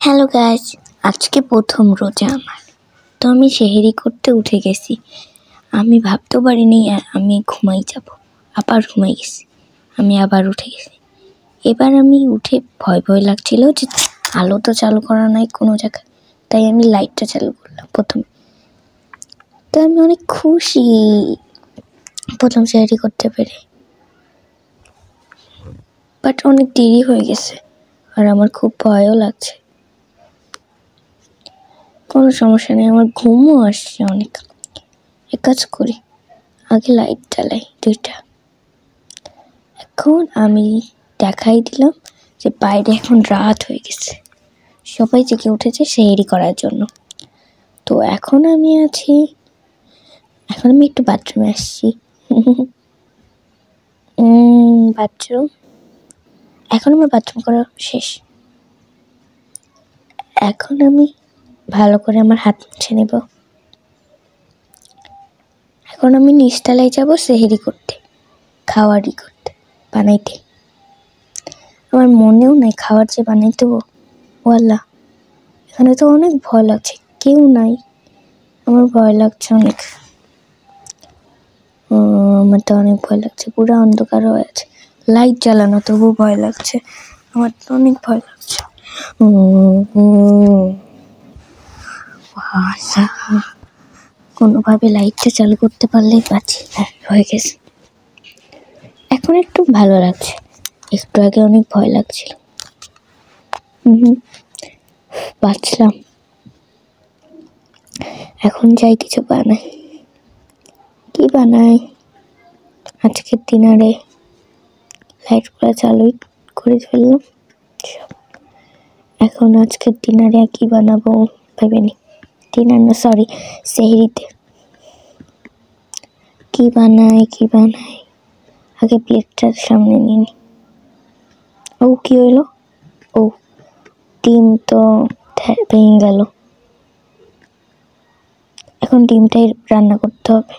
Hello guys, আজকে প্রথম রোজা আমার। তো আমি সেহরি করতে উঠে গেছি। আমি ভাবতেও পারিনি আমি ঘুমাই যাব। আবার ঘুমাই গেছি। আমি আবার উঠে গেছি। এবার আমি উঠে ভয় ভয় লাগছিল যে আলো তো চালু করা নাই কোনো জায়গায়, তাই আমি লাইটটা চালু করলাম প্রথমে। তো আমি অনেক খুশি প্রথম সেহরি করতে পেরে, বাট অনেক দেরি হয়ে গেছে আর আমার খুব ভয়ও লাগছে। কোনো সমস্যা নেই, আমার ঘুমও আসছে অনেক। এক কাজ করি, আগে লাইট জ্বালাই 2টা। এখন আমি দেখাই দিলাম যে বাইরে এখন রাত হয়ে গেছে, সবাই জেগে উঠেছে সেহরি করার জন্য। তো এখন আমি একটু বাথরুমে আসছি। বাথরুম, এখন আমার বাথরুম করা শেষ। এখন আমি ভালো করে আমার হাত মুছে নেব। এখন আমি নিচতলায় যাব সেহরি করতে, খাওয়ারই করতে, বানাইতে। আমার মনেও নাই খাবার যে বানাইতে দেবো। ওয়াল্লা, এখানে তো অনেক ভয় লাগছে, কেউ নাই, আমার ভয় লাগছে অনেক। আমার তো অনেক ভয় লাগছে, পুরো অন্ধকার হয়ে আছে, লাইট জ্বালানো তবু ভয় লাগছে, আমার তো অনেক ভয় লাগছে। কোনোভাবে লাইটটা চালু করতে পারলেই বাঁচি। হয়ে গেছে, এখন একটু ভালো লাগছে, একটু আগে অনেক ভয় লাগছিল। বাঁচলাম। এখন যাই কিছু বানাই। কি বানাই? আজকের ডিনারে লাইটগুলো চালু করে ফেললাম সব। এখন আজকের ডিনারে কি বানাবো ভেবে নি। ডিনার না, সরি, সেহরিতে কি বানাই আগে প্লেটটার সামনে নিয়ে নি। কি হইলো? ডিম তো ভেঙে গেল। এখন ডিমটাই রান্না করতে হবে।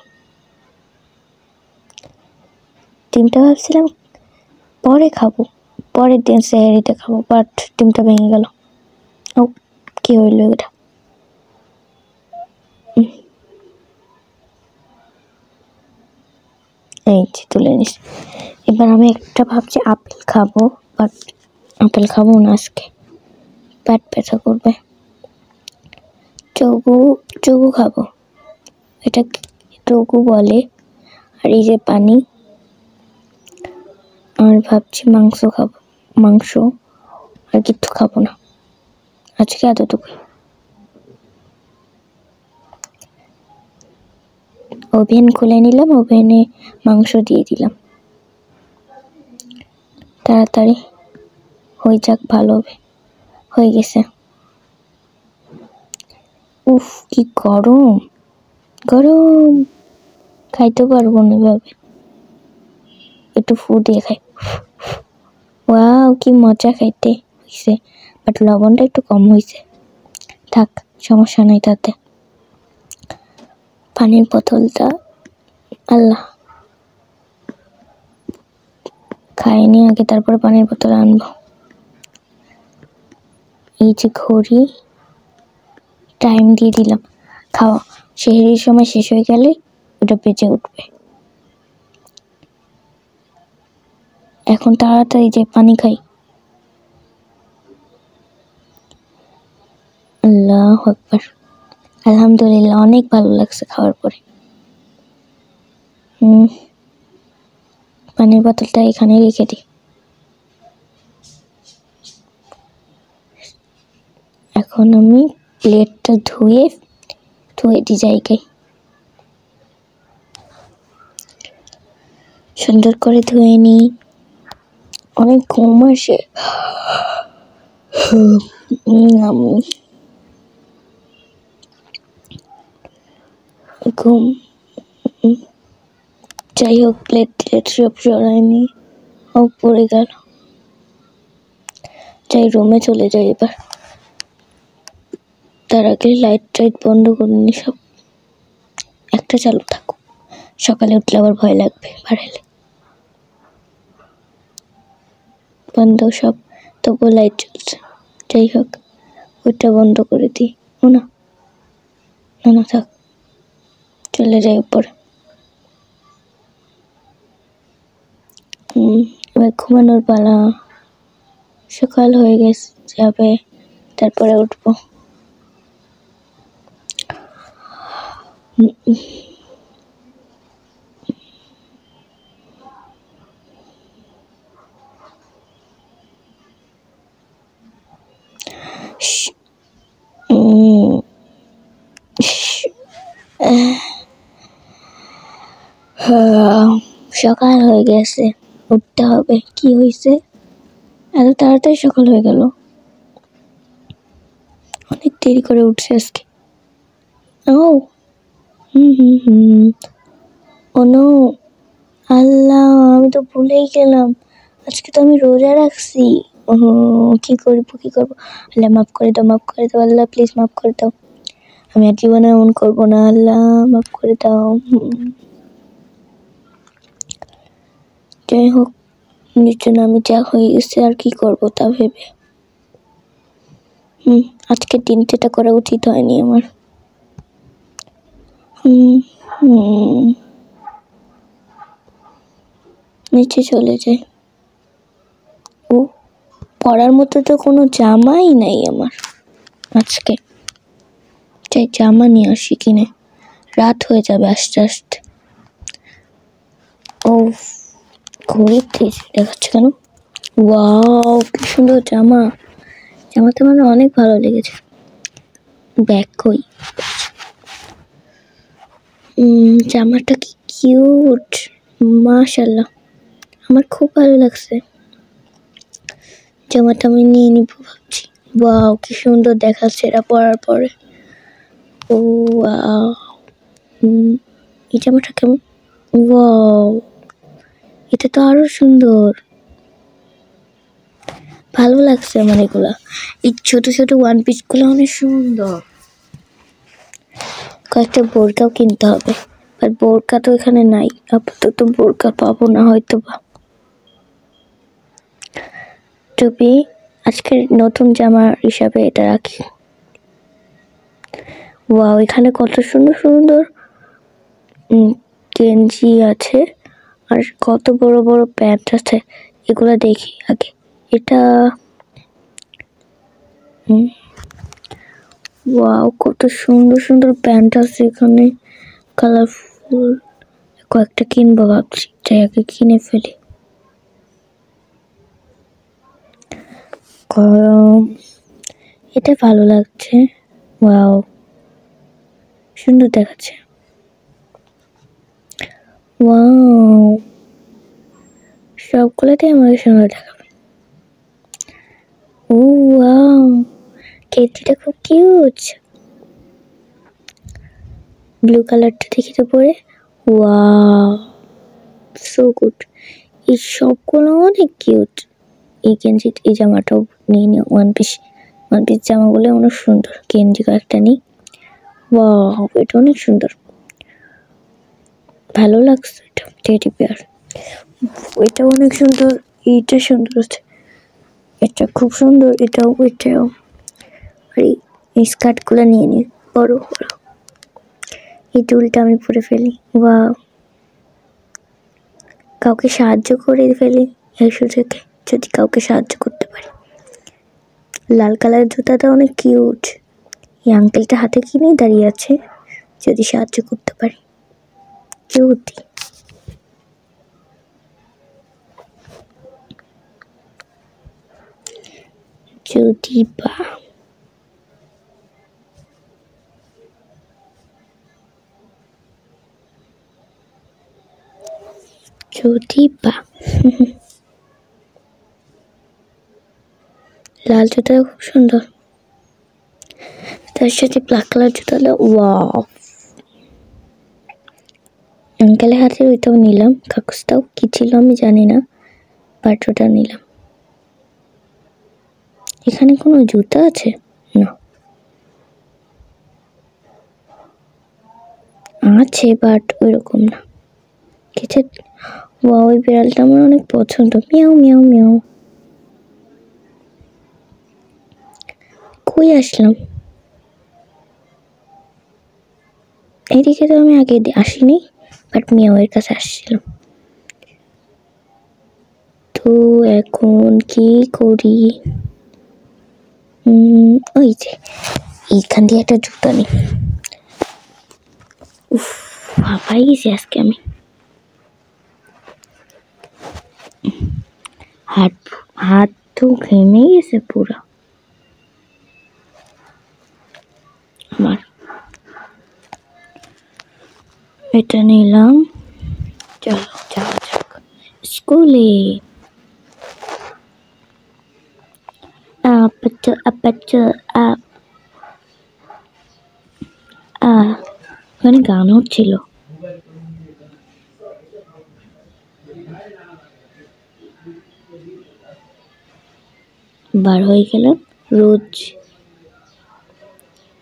ডিমটা ভাবছিলাম পরে খাবো, পরের দিন সেহরিতে খাবো, বাট ডিমটা ভেঙে গেল। কি হইলো এটা? এই যে তুলে নিস। এবার আমি একটা ভাবছি আপেল খাবো, বাট আপেল খাবো না আজকে, পেট ব্যথা করবে। চগু খাবো, এটা চগু বলে। আর এই যে পানি। আর ভাবছি মাংস খাবো, মাংস আর কিছু খাবো না আজকে, এতটুকু। ওভেন খুলে নিলাম, ওভেনে মাংস দিয়ে দিলাম, তাড়াতাড়ি হয়ে যাক, ভালো হবে। হয়ে গেছে। কি গরম, খাইতে পারবো না এভাবে। একটু ফু দিয়ে খাই। ওয়াও, কি মজা খাইতে হয়েছে, বাট লবণটা একটু কম হয়েছে। থাক, সমস্যা নাই তাতে। পানির বোতলটা, আল্লাহ, খাইনি আগে, তারপরে পানির বোতল আনবো। এই যে ঘড়ি, টাইম দিয়ে দিলাম। খাওয়া সেহরির সময় শেষ হয়ে গেলে ওটা বেজে উঠবে। এখন তাড়াতাড়ি যে পানি খাই। আল্লাহু আকবার, আলহামদুলিল্লাহ, অনেক ভালো লাগছে খাওয়ার পরে। পানির বোতলটা এখানে রেখে দিই। এখন আমি প্লেটটা ধুয়ে দিই জায়গায়, সুন্দর করে ধুয়ে নিই। অনেক ঘুম আসে, ঘুম। যাই হোক, প্লেট সব সরাইনি, পড়ে গেল। যাই, রুমে চলে যাই এবার। তার আগে লাইট বন্ধ করে নি সব, একটা চালু থাকুক, সকালে উঠলে আবার ভয় লাগবে বাড়ালে। বন্ধ সব, তবুও লাইট চলছে। যাই হোক, ওইটা বন্ধ করে দিই। ও না, না না থাক, চলে যাই উপরে। এবার ঘুমানোর পালা। সকাল হয়ে গেছে, যাবে, তারপরে উঠবো। সকাল হয়ে গেছে, উঠতে হবে। কি হয়েছে এত তাড়াতাড়ি সকাল হয়ে গেল? অনেক দেরি করে উঠছে আজকে। ও ও নো, আল্লাহ, আমি তো ভুলেই গেলাম, আজকে তো আমি রোজা রাখছি। কি করবো আল্লাহ মাফ করে দাও, মাফ করে দাও, আল্লাহ প্লিজ মাফ করে দাও। আমি আর জীবনে এমন করবো না, আল্লাহ মাফ করে দাও। যাই হোক, নিজের আমি যা হয়ে গেছে আর কি করবো তা ভেবে। আজকের দিনটা করা উচিত হয়নি আমার। নিচে চলে যাই। ও, পরার মতো তো কোনো জামাই নাই আমার আজকে। চাই জামা নিয়ে আসি কিনে, রাত হয়ে যাবে আস্তে আস্তে। ও, ঘড়ির তেজ দেখাচ্ছে কেন? ওয়াও, কি সুন্দর জামা, জামাটা আমার অনেক ভালো লেগেছে। ব্যাগ কই? জামাটা কি কিউট, মাশাআল্লাহ, আমার খুব ভালো লাগছে। জামাটা আমি নিয়ে নিব ভাবছি। ওয়াও, কি সুন্দর দেখাচ্ছে এটা পরার পরে। ও ওয়াও, এই জামাটা কেমন? ওয়াও, এটা তো আরো সুন্দর, ভালো লাগছে আমার এগুলা। এই ছোট ছোট ওয়ান পিস গুলো অনেক সুন্দর। কয়েকটা বোরকাও কিনতে হবে, বাট বোরকা তো এখানে নাই, আপাতত বোরকা পাবো না হয়তো বা। টুপি আজকের নতুন জামা হিসাবে এটা রাখি। ওয়াও, এখানে কত সুন্দর সুন্দর গেঞ্জি আছে, আর কত বড় বড় প্যান্ট আছে, এগুলা দেখি আগে। এটা ওয়াও, কত সুন্দর সুন্দর প্যান্ট আছে এখানে, কালারফুল। কয়েকটা কিনবো ভাবছি, তাই আগে কিনে ফেলি। এটা ভালো লাগছে, ওয়াও, সুন্দর দেখাচ্ছে। ওয়াও, সবগুলোতে আমাকে সুন্দর দেখাবে। ও ওয়াও, কেটিটা খুব কিউট, ব্লু কালারটা দেখি তো পরে। ওয়াও, সো গুড, এই সবগুলো অনেক কিউট। এই গেঞ্জি, এই জামাটাও নিয়ে নিও, ওয়ান পিস জামাগুলো অনেক সুন্দর। গেঞ্জি কয়েকটা নিই। ওয়াও, এটা অনেক সুন্দর, ভালো লাগছে। এটা টেডি বিয়ার, এটা অনেক সুন্দর। এইটা সুন্দর আছে, এটা খুব সুন্দর, এটাও আর এই স্কার্টগুলো নিয়ে নিই বড় বড়। এই টুলটা আমি পরে ফেলি। ওয়াও, কাউকে সাহায্য করে ফেলি এই সুযোগে, যদি কাউকে সাহায্য করতে পারি। লাল কালারের জুতাটা অনেক কিউট, এই আঙ্কেলটা হাতে কি নিয়ে দাঁড়িয়ে আছে, যদি সাহায্য করতে পারি। কিউটি, যদি বা লাল জুতাটা খুব সুন্দর, তার সাথে ব্ল্যাক কালার জুতাটা। ওয়াও, আঙ্কেলের হাতে ওইটাও নিলাম, কাগজটাও কি ছিল আমি জানি না, বাট ওটা নিলাম। এখানে কোনো জুতা আছে না? আছে, বাট ওইরকম না। কিছু, ওয়াও, ওই বিড়ালটা আমার অনেক পছন্দ। মিয়াও মিয়াও মিয়াও। কই আসলাম? এদিকে তো আমি আগে আসিনি, বাট মিয়াওয়ের কাছে আসছিলাম। তো এখন কি করি? ওই যে এইখান দিয়ে একটা জুতা নেই। উফ, হাঁপাই গেছি আজকে আমি। হাত তো ঘেমে গেছে পুরো আমার। এটা নিলাম, চলো যাওয়া যাক স্কুলে। ওখানে গান হচ্ছিল। বার হয়ে গেলাম। রোজ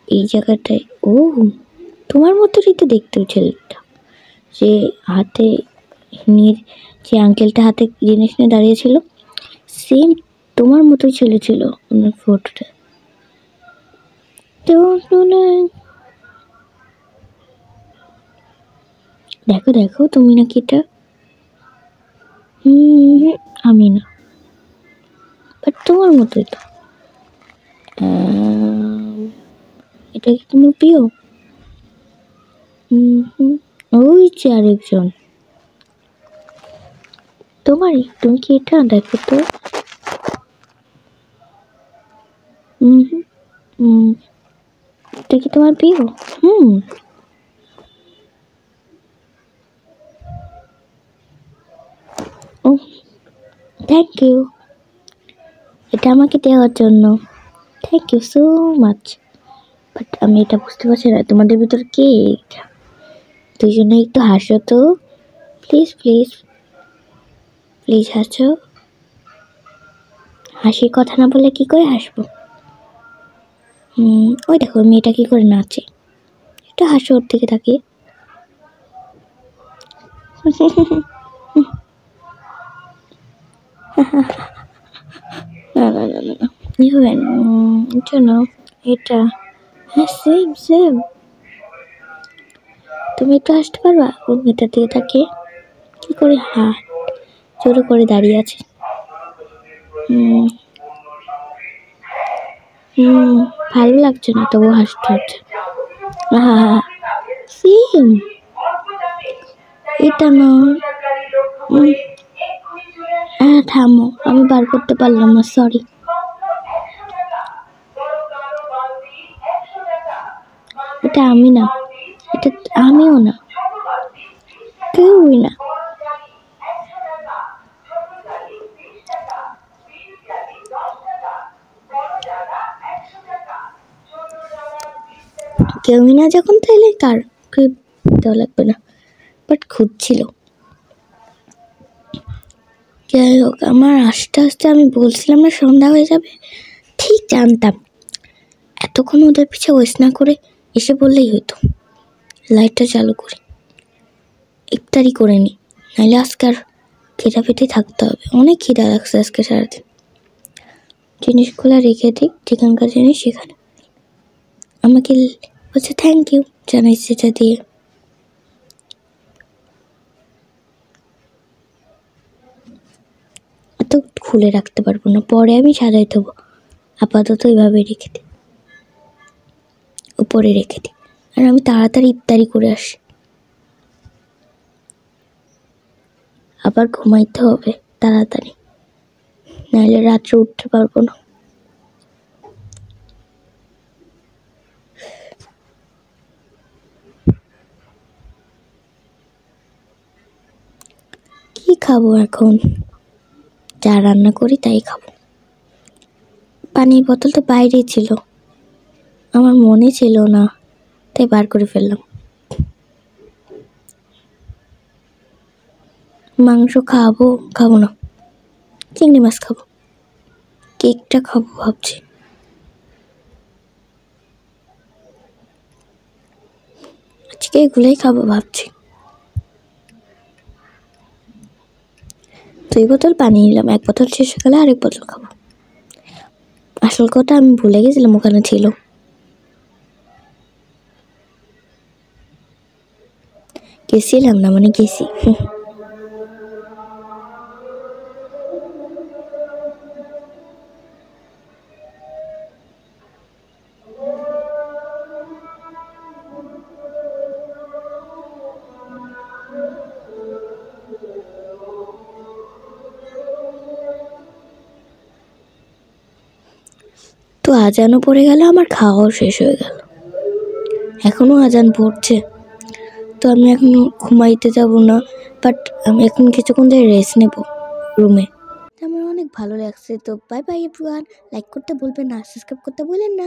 এই জায়গাটায়, ও তোমার মতোই তো দেখতে ছেলেটা, যে হাতে যে আঙ্কেলটা হাতে জিনিস নিয়ে দাঁড়িয়েছিল, সেম তোমার মতোই ছেলে ছিল ওনার ফটোটা। দেখো দেখো তুমি নাকি এটা? আমি না, বাট তোমার মতোই তো। এটা কি তোমার প্রিয়? ওই যে আরেকজন তোমারই। তুমি কি এটা দেখো তো? এটা কি তোমার প্রিয়? ও থ্যাংক ইউ, এটা আমাকে দেওয়ার জন্য thank you so much. But আমি এটা বুঝতে পারছি না তোমাদের ভিতর কে এটা। দুজনে একটু হাসো তো, প্লিজ প্লিজ প্লিজ হাসো। হাসির কথা না বলে কি করে হাসবো? ওই দেখো মেয়েটা কি করে নাচে, একটু হাসো ওর দিকে তাকিয়ে। না না না না না, এটা না, এটা। হ্যাঁ সেম সেম। তুমি একটু হাসতে পারবা ওর মেয়েটার দিকে তাকিয়ে? কি করে জোরে করে দাঁড়িয়ে আছে। ভালো লাগছে না তবু হাসতে হচ্ছে। সেম। এটা না, হ্যাঁ থামো, আমি বার করতে পারলাম না, সরি। এটা আমি না, এটা আমিও না, কেউই না। কেউই না যখন, তাইলে কার দেওয়া লাগবে না, বাট খুঁজছিল। যাই হোক, আমার আস্তে আস্তে, আমি বলছিলাম না সন্ধ্যা হয়ে যাবে, ঠিক জানতাম। এতক্ষণ ওদের পিছে ওয়েস্ট না করে এসে বললেই হতো। লাইটটা চালু করি, ইফতারি করে নি, নাহলে আজকে আর খিদা পেতে থাকতে হবে। অনেক খিদা লাগছে আজকে সারাদিন। জিনিসগুলো রেখে দিই, যেখানকার জিনিস সেখানে। আমাকে বলছে থ্যাংক ইউ জানাইছে, এটা দিয়ে। এত খুলে রাখতে পারবো না, পরে আমি সাজাই দেবো। আপাতত এইভাবে রেখে দিই, উপরে রেখে দিই। আর আমি তাড়াতাড়ি ইফতারি করে আসি, আবার ঘুমাইতে হবে তাড়াতাড়ি, নাহলে রাত্রে উঠতে পারবো না। কি খাবো এখন? যা রান্না করি তাই খাবো। পানির বোতল তো বাইরেই ছিল, আমার মনে ছিল না, তাই বার করে ফেললাম। মাংস খাবো না, চিংড়ি মাছ খাবো, কেকটা খাবো ভাবছি। আজকে এগুলোই খাবো ভাবছি। 2 বোতল পানি নিলাম, 1 বোতল শেষ হয়ে গেলে আরেক বোতল খাবো। আসল কথা আমি ভুলে গেছিলাম ওখানে ছিল। গেছিলাম না মানে গেছি। তো আজানও পড়ে গেল, আমার খাওয়াও শেষ হয়ে গেল। এখনও আজান পড়ছে, তো আমি এখন ঘুমাইতে যাব না, বাট আমি এখন কিছুক্ষণ ধরে রেস্ট নেব রুমে। আমার অনেক ভালো লাগছে। তো বাই বাই এভরিওয়ান, লাইক করতে বলবেন না, সাবস্ক্রাইব করতে বলেন না।